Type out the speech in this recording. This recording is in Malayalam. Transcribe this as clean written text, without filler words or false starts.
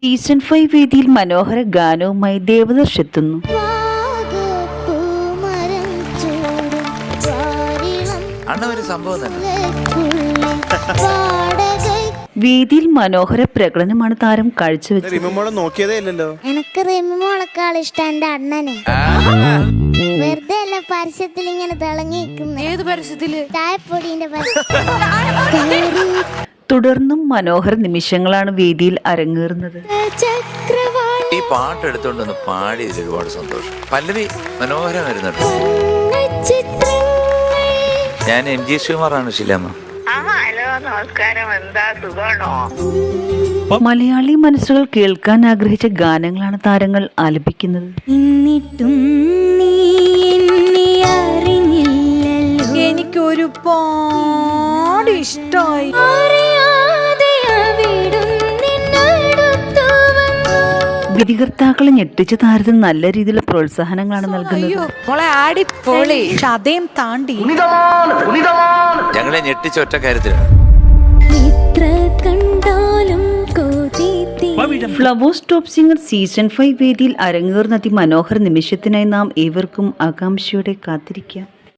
സീസൺ 5 വേദിയിൽ മനോഹര ഗാനവുമായി ദേവദർശ് എത്തുന്നു. വേദിയിൽ മനോഹര പ്രകടനമാണ് താരം കാഴ്ചവെച്ചത്. എനിക്ക് റിമിമോളെക്കാൾ ഇഷ്ടം എന്റെ അണ്ണനെ. വെറുതെ അല്ല പരസ്യത്തിൽ ഇങ്ങനെ തിളങ്ങിയിരിക്കുന്നു. ഏത് പരസ്യത്തില്? ചായപ്പൊടിന്റെ തുടർന്നും മനോഹര നിമിഷങ്ങളാണ് വേദിയിൽ അരങ്ങേറുന്നത്. ഈ പാട്ട് എടുത്തോണ്ടൊന്ന് പാടിയതിൽ ഒരുപാട് സന്തോഷം. പല്ലവി മനോഹരം വരുന്നുണ്ട്. ഞാൻ MG ശ്രീകുമാറാണ് ശിലാമ്മ. ഹലോ, നമസ്കാരം. എന്താ സുഖാണോ? മലയാളി മനസ്സുകൾ കേൾക്കാൻ ആഗ്രഹിച്ച ഗാനങ്ങളാണ് താരങ്ങൾ ആലപിക്കുന്നത്. എനിക്കൊരുപാട് ഇഷ്ടമായി. വിധികർത്താക്കളെ ഞെട്ടിച്ച താരത്തിന് നല്ല രീതിയിലുള്ള പ്രോത്സാഹനങ്ങളാണ് നൽകുന്നത്. ഞങ്ങളെ ഞെട്ടിച്ച ഒറ്റ കാര്യത്തിലാണ്. ഫ്ലവേഴ്സ് ടോപ്പ് സിംഗർ സീസൺ 5 വേദിയിൽ അരങ്ങേറുന്ന അതിമനോഹര നിമിഷത്തിനായി നാം ഏവർക്കും ആകാംക്ഷയോടെ കാത്തിരിക്കാം.